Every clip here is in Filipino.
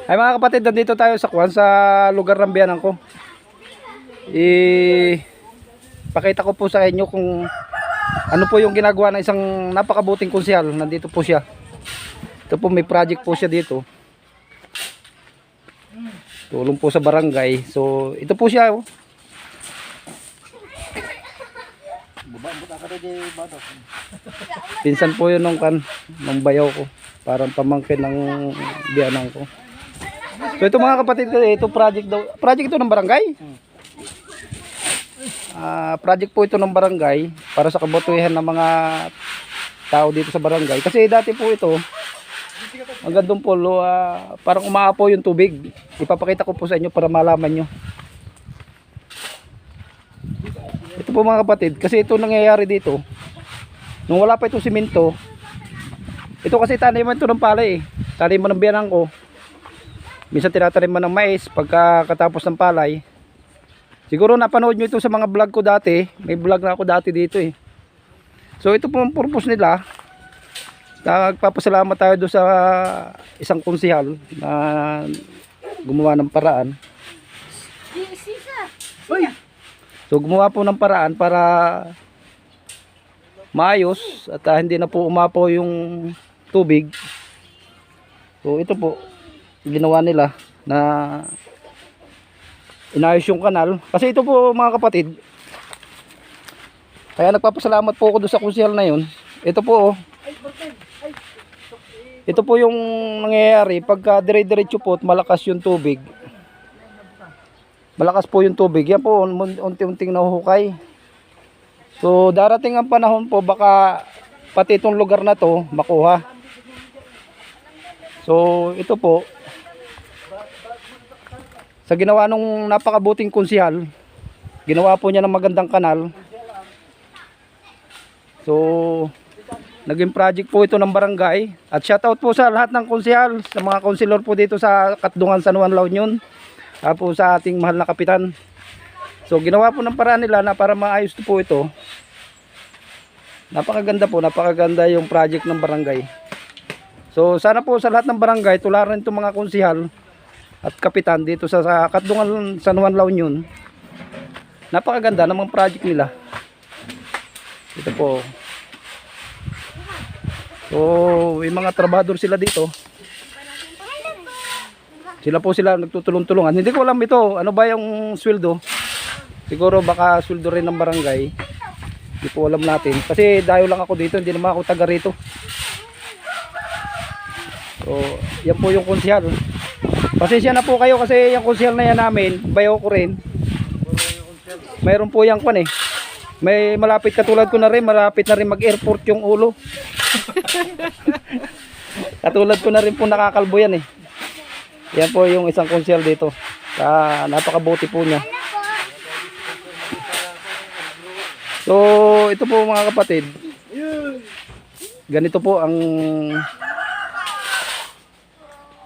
Ay mga kapatid, nandito tayo sa Kwan, sa lugar ng biyanan ko. Pakita ko po sa inyo kung ano po yung ginagawa ng isang napakabuting konsyal. Nandito po siya. Ito po, may project po siya dito. Tulong po sa barangay. So ito po siya. Oh. Pinsan po yun nung bayaw ko. Parang pamangkin ng biyanan ko. So ito mga kapatid ko, ito project daw. Project ito ng barangay. Project po ito ng barangay para sa kabutihan ng mga tao dito sa barangay. Kasi dati po ito, hanggang doon po, parang umaapaw yung tubig. Ipapakita ko po sa inyo para malaman nyo. Ito po mga kapatid, kasi ito nangyayari dito. Nung wala pa itong simento, ito kasi taniman ito ng palay eh. Taniman ng biyanan ko. Minsan tinatanim man ng mais pagkatapos ng palay. Siguro napanood nyo ito sa mga vlog ko dati. May vlog na ako dati dito eh. So ito po ang purpose nila. Nagpapasalamat tayo doon sa isang konsehal na gumawa ng paraan. So gumawa po ng paraan para maayos at hindi na po umapaw yung tubig. So ito po ginawa nila na inayos yung kanal. Kasi ito po mga kapatid, kaya nagpapasalamat po ako doon sa konsehal na yun. Ito po oh, ito po yung nangyayari pagka dire-diretso po at malakas yung tubig. Malakas po yung tubig. Yan po unti-unting nahuhukay. So darating ang panahon po baka pati itong lugar na to makuha. So ito po sa ginawa nung napakabuting konsehal, ginawa po niya ng magandang kanal. So naging project po ito ng barangay. At shoutout po sa lahat ng konsehal, sa mga konselor po dito sa Katdungan San Juan, La Union, po sa ating mahal na kapitan. So ginawa po ng paraan nila na para maayos po ito. Napakaganda po, napakaganda yung project ng barangay. So sana po sa lahat ng barangay tularan itong mga konsehal at kapitan dito sa Katdungan San Juan, La Union. Napakaganda ng mga project nila. Ito po. So may mga trabador sila dito. Sila nagtutulong-tulungan. Hindi ko alam ito, ano ba yung sweldo? Siguro baka sweldo rin ng barangay. Hindi po alam natin. Kasi dayo lang ako dito, hindi naman ako taga rito. So yan po yung konsehal. Pasensya na po kayo kasi yung konsehal na yan namin, bayaw ko rin. Mayroon po yung kwan eh. May malapit katulad ko na rin, malapit na rin mag-airport yung ulo. Katulad ko na rin po nakakalbo yan eh. Yan po yung isang konsehal dito. Napakabuti po niya. So ito po mga kapatid. Ganito po ang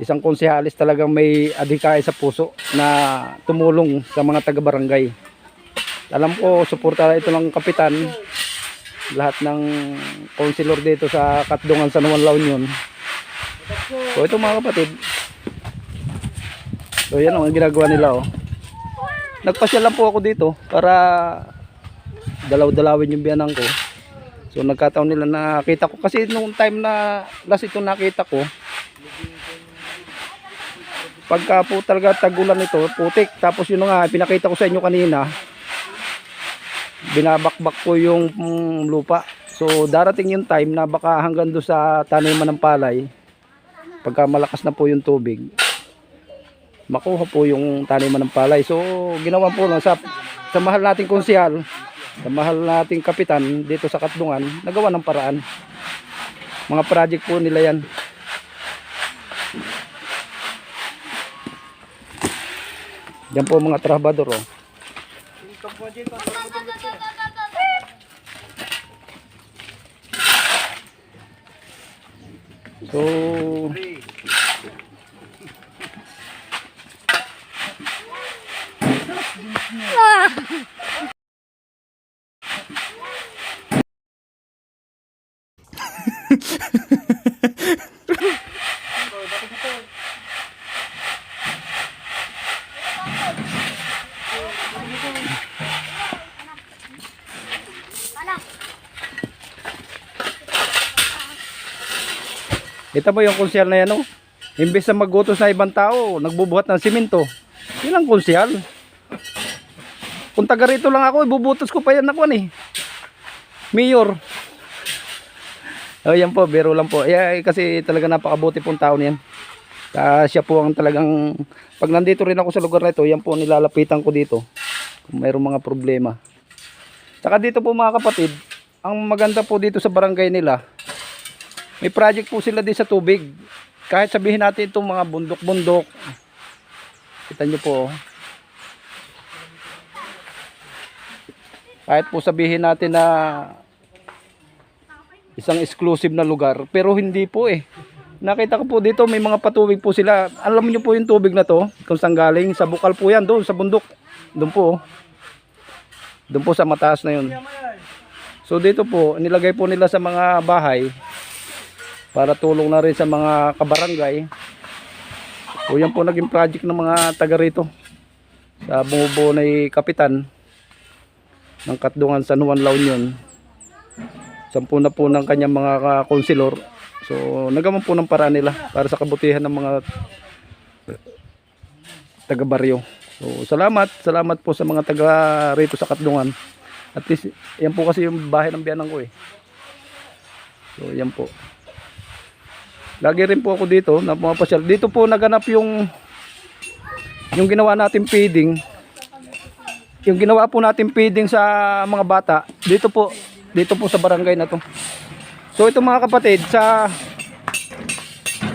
isang konsehalis, talagang may adhikay sa puso na tumulong sa mga taga-barangay. Alam ko, suporta ito ng kapitan, lahat ng konselor dito sa Katdungan San Juan, La Union. So ito mga kapatid. So yan ang ginagawa nila oh. Nagpasyal lang po ako dito para dalaw-dalawin yung biyanan ko. So nagkataon nila nakita ko kasi nung time na last ito nakita ko, pagka po talaga tagulan ito, putik. Tapos yun nga, pinakita ko sa inyo kanina, binabakbak po yung lupa. So darating yung time na baka hanggang doon sa taniman ng palay, pagka malakas na po yung tubig, makuha po yung taniman ng palay. So ginawa po lang sa mahal nating konsehal, sa mahal nating kapitan dito sa Katdungan, nagawa ng paraan. Mga project po nila yan. Yan po mga trabador oh. So Kita mo yung konsyal na yan, oh. Imbes na magutos na ibang tao, nagbubuhat ng simento. Yun ang konsyal. Kung taga rito lang ako, ibubutos ko pa yan ako eh. Mayor. Oh, yan po, biro lang po. Kasi talaga napakabuti pong tao niyan. Siya po ang talagang, pag nandito rin ako sa lugar na ito, yan po nilalapitan ko dito. Kung mayroong mga problema. Saka dito po mga kapatid, ang maganda po dito sa barangay nila, may project po sila din sa tubig. Kahit sabihin natin itong mga bundok-bundok. Kita nyo po. Kahit po sabihin natin na isang exclusive na lugar, pero hindi po eh. Nakita ko po dito may mga patubig po sila. Alam niyo po yung tubig na to kung saan galing, sa bukal po yan, doon sa bundok. Doon po. Doon po sa mataas na yun. So dito po, nilagay po nila sa mga bahay para tulong na rin sa mga kabarangay. So yan po naging project ng mga taga rito. Sa bumubuo na kapitan ng Katdungan San Juan La Union. 10 na po ng kanyang mga konsilor. So nagawan po ng paraan nila para sa kabutihan ng mga taga baryo. So salamat po sa mga taga rito sa Katdungan. At least yan po kasi yung bahay ng biyanan ko eh. So yan po. Lagi rin po ako dito na pumapasyal. Dito po naganap yung ginawa natin feeding. Yung ginawa po natin feeding sa mga bata dito po sa barangay na to. So ito mga kapatid,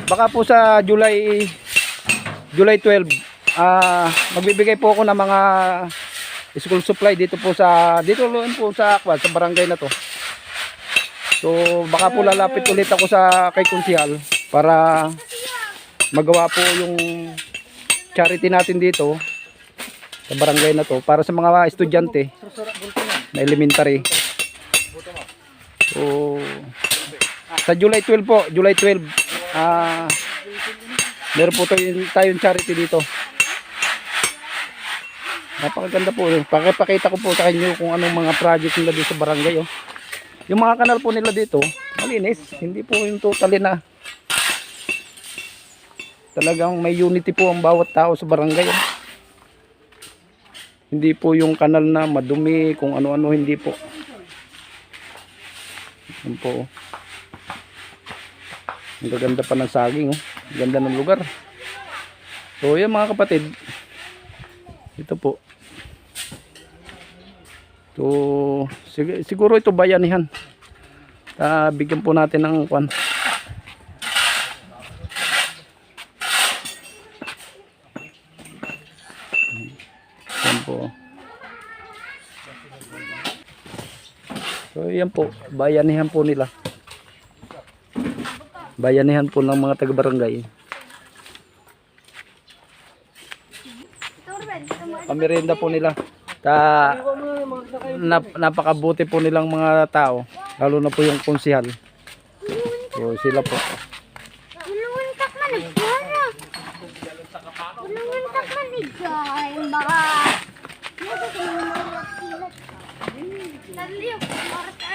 baka po sa July 12 magbibigay po ako ng mga school supply dito sa barangay na to. So baka po lalapit ulit ako kay Kunsihal para magawa po yung charity natin dito sa barangay na to para sa mga estudyante na elementary. So sa July 12 po, meron po tayong charity dito. Napakaganda po. Pakipakita ko po sa inyo kung anong mga project nila dito sa barangay. Oh. Yung mga kanal po nila dito, malinis. Hindi po yung totally na talagang may unity po ang bawat tao sa barangay. Oh. Hindi po yung kanal na madumi, kung ano-ano, hindi po. Yan po. Ang gaganda pa ng saging. Oh. Ganda ng lugar. So yan mga kapatid. Ito po. So siguro ito bayanihan. Bigyan po natin ng kwan. Yan po. So yan po, bayanihan po nila. Bayanihan po ng mga taga-barangay. Pamerienda po nila. Napakabuti po nilang mga tao, lalo na po yung konsihal. So sila po.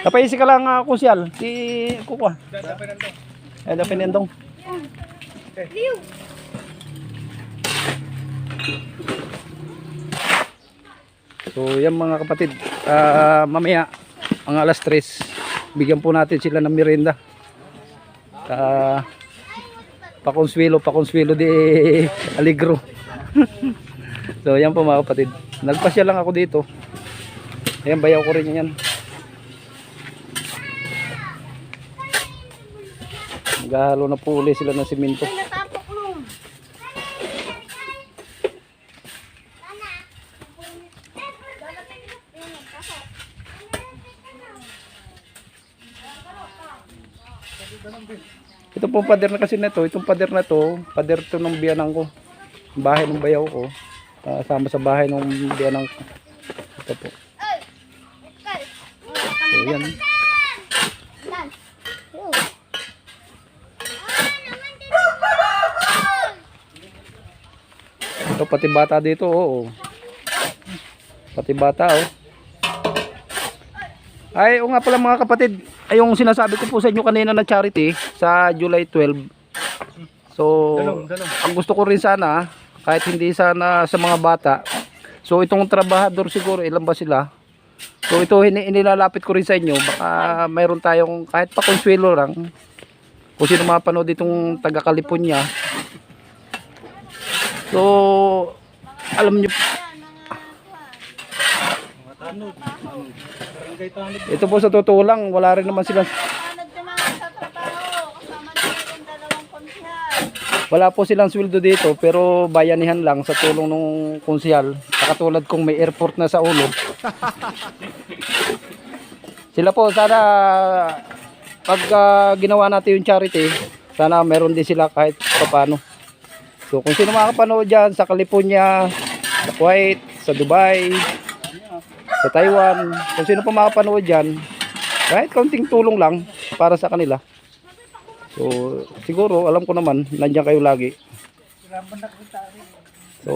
Napaisi ka lang konsihal. Si Kuko. Ada pinendong. So yan mga kapatid, mamaya ang alas 3 bigyan po natin sila ng merienda. Pakonswelo de Aligro. So yan po mga kapatid, nagpasya lang ako dito. Ayan, bayaw ko rin yan. Maghahalo na po uli sila ng simento. Ito pong pader na kasi nito, itong pader na to, pader to ng biyanan ko. Bahay ng bayaw ko. Sama sa bahay ng biyanan ko. Ito po. So yan. Ito pati bata dito, oo. Pati bata, oh. Ay, o nga pala mga kapatid. ay yung sinasabi ko po sa inyo kanina na charity sa July 12. So, ang gusto ko rin sana, kahit hindi sana sa mga bata. So, itong trabahador siguro, ilan ba sila? So, ito inilalapit ko rin sa inyo. Baka mayroon tayong kahit pa konsuelo lang. Kung sino mapanood itong taga California. So, alam nyo, ito po sa totoo lang, wala rin naman sila. Wala po silang sweldo dito, pero bayanihan lang sa tulong ng konsyal. Katulad kung may airport na sa ulo. Sila po sana pag ginawa natin yung charity, sana meron din sila kahit paano. So kung sino makakapanood dyan sa California, sa Kuwait, sa Dubai, sa Taiwan, kung sino pa makapanood dyan, kahit kaunting tulong lang para sa kanila. So siguro alam ko naman nandiyan kayo lagi. So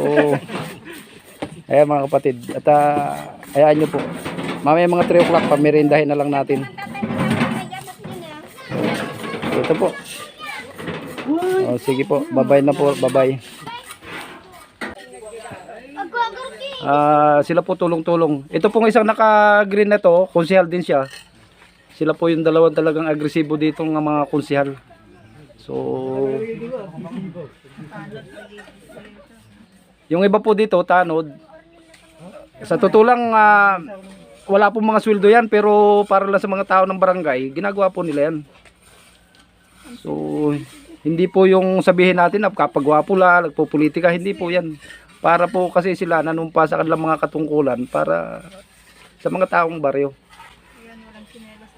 ayan mga kapatid, at hayaan nyo po mamaya mga 3 o'clock pamirindahin na lang natin. So, ito po. Oh, sige po, bye-bye na po, bye-bye. Sila po tulong-tulong. Ito pong isang naka-green na to, konsehal din siya. Sila po yung dalawang talagang agresibo dito ng mga konsehal. So yung iba po dito tanod. Sa totoo lang wala pong mga sweldo yan, pero para lang sa mga tao ng barangay, ginagawa po nila yan. So hindi po yung sabihin natin na kapagwapo lang, nagpo-politika, hindi po yan. Para po kasi sila nanumpa sa kanilang mga katungkulan para sa mga taong baryo.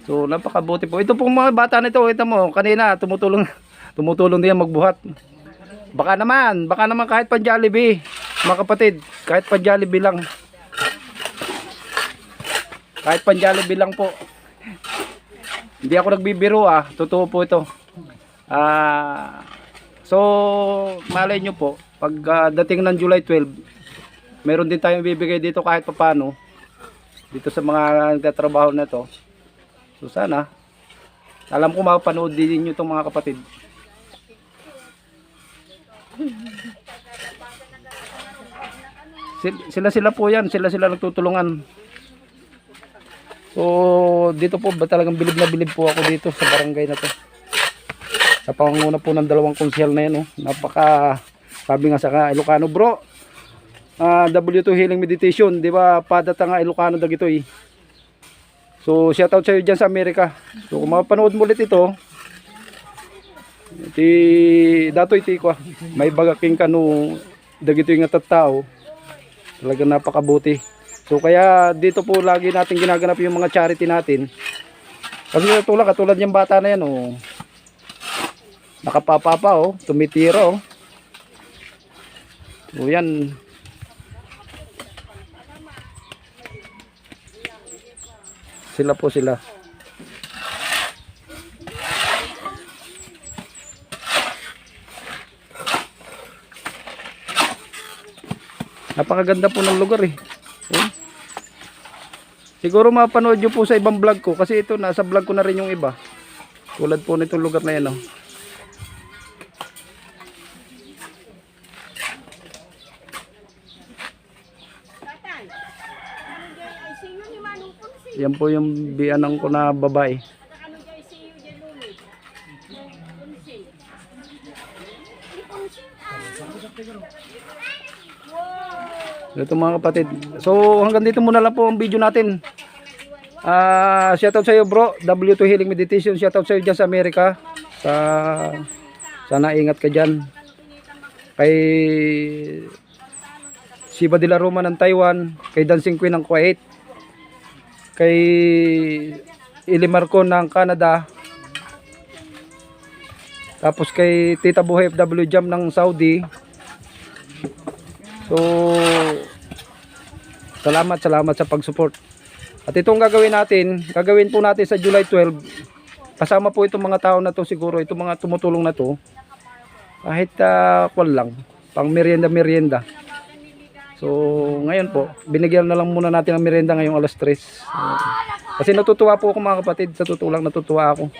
So napakabuti po. Ito pong mga bata nito, kita mo, kanina tumutulong din magbuhat. Baka naman kahit pan Jollibee, mga kapatid, kahit pan Jollibee lang. Kahit pan Jollibee lang po. Hindi ako nagbibiro totoo po ito. So malay nyo po, pag dating ng July 12, meron din tayong bibigay dito kahit paano dito sa mga nagtatrabaho na to. So sana, alam ko mapanood din niyo itong mga kapatid. Sila po yan, sila nagtutulungan. So dito po talagang bilib na bilib po ako dito sa barangay na to. Sa pangunguna po ng dalawang konsyal na yan, napaka, sabi nga sa Ilocano bro, W2 Healing Meditation, di ba, padata nga Ilocano dagito eh. So shout out sa iyo dyan sa Amerika. So kung mapanood mo ulit ito, datoy ti ko, may bagaking kanu dagito yung tattao, talagang napakabuti. So kaya dito po lagi natin ginaganap yung mga charity natin. Kasi katulad yung bata na yan nakapapapa tumitira So yan. Sila po sila. Napakaganda po ng lugar eh. Siguro mapanood nyo po sa ibang vlog ko, kasi ito nasa vlog ko na rin yung iba. Tulad po nitong lugar na yan Yan po yung biyanang ko na babae. Ito mga kapatid. So hanggang dito muna lang po ang video natin. Shoutout sa iyo bro, W2 Healing Meditation. Shoutout sa iyo dyan sa Amerika. Sana ingat ka dyan. Kay Shiva de la Roma ng Taiwan. Kay Dancing Queen ng Kuwait. Kay Ilimarco ng Canada. Tapos kay Tita Buhay FW Jam ng Saudi. So salamat sa pag-support. At itong gagawin po natin sa July 12. Kasama po itong mga tao na to siguro, itong mga tumutulong na to. Kahit kwan lang, pang merienda. So ngayon po, binigyan na lang muna natin ang merienda ngayong alas 3. Kasi natutuwa po ako mga kapatid, sa totoo lang natutuwa ako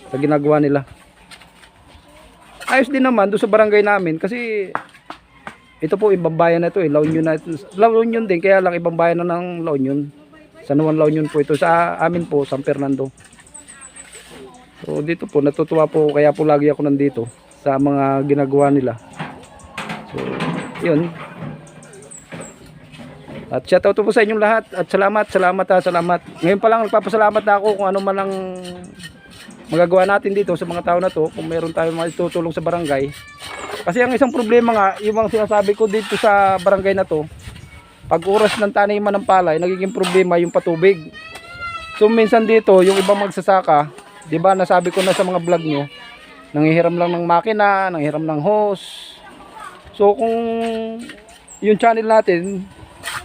sa ginagawa nila. Ayos din naman doon sa barangay namin kasi ito po ibang bayan na ito La Union na ito. La Union din, kaya lang ibang bayan na ng La Union. San Juan La Union po ito, sa amin po San Fernando. So dito po natutuwa po, kaya po lagi ako nandito sa mga ginagawa nila. So yun. At shoutout po sa inyong lahat at salamat. Salamat. Ngayon pa lang nagpapasalamat na ako kung ano man ang magagawa natin dito sa mga tao na to, kung meron tayong mga itutulong sa barangay. Kasi ang isang problema nga, yung mga sinasabi ko dito sa barangay na to, pag oras ng taniman ng palay, nagiging problema yung patubig. So minsan dito, yung ibang magsasaka, 'di ba, nasabi ko na sa mga vlog nyo, nanghihiram lang ng makina, nanghihiram ng hose. So kung yung channel natin,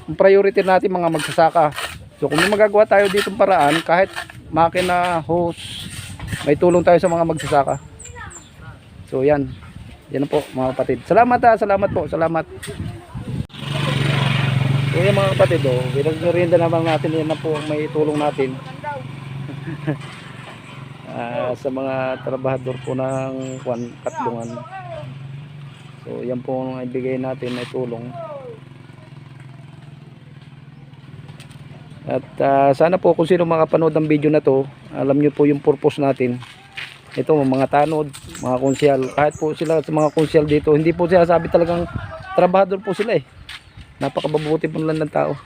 ang priority natin mga magsasaka. So kung may magagawa tayo dito ng paraan, kahit makina, hose, may tulong tayo sa mga magsasaka. So yan. Yan po mga kapatid. Salamat po. Salamat. So yan mga kapatid, pinag-merienda naman natin, yan na po ang may tulong natin. Sa mga trabahador po ng Katlungan. So yan po ang ibigay natin na tulong. At sana po kung sino makapanood ng video na to, alam nyo po yung purpose natin. Ito mga tanod, mga konsyal, kahit po sila sa mga konsyal dito, hindi po sila sabi talagang trabahador po sila napakababuti po lang ng tao.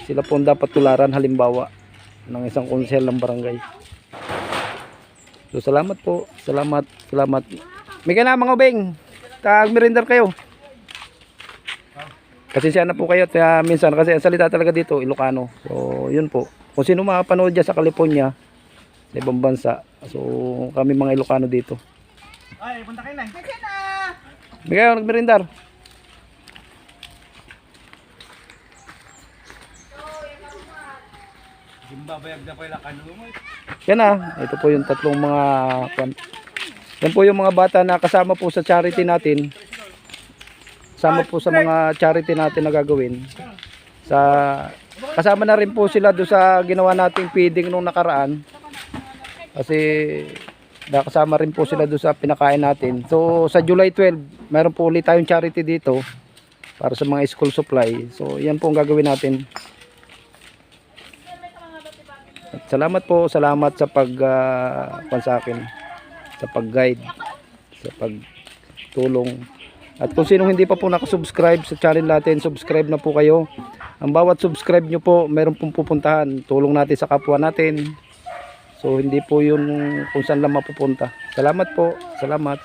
Sila po dapat tularan, halimbawa ng isang konsyal ng barangay. So salamat po, salamat. May na mga ubeng, tag-meriender kayo. Kasi siya na po kayo minsan kasi ang salita talaga dito Ilocano. So yun po. Kung sino makapanood dyan sa California, sa ibang bansa. So kami mga Ilocano dito. Ay, punta kayo na. Kasi na. Bigay ako nagmerindar. Gimbabayag na po Ilocano mo. Yan na. Ito po yung tatlong mga yan po yung mga bata na kasama po sa charity natin. Kasama po sa mga charity natin na gagawin. Kasama na rin po sila doon sa ginawa nating feeding nung nakaraan. Kasi kasama rin po sila doon sa pinakain natin. So sa July 12, mayroon po ulit tayong charity dito para sa mga school supply. So yan po ang gagawin natin. At salamat po, salamat sa sa akin, sa pag-guide, sa pagtulong. At kung sino hindi pa po nakasubscribe sa channel natin, subscribe na po kayo. Ang bawat subscribe nyo po, meron pong pupuntahan. Tulong natin sa kapwa natin. So hindi po yun kung saan lang mapupunta. Salamat po. Salamat.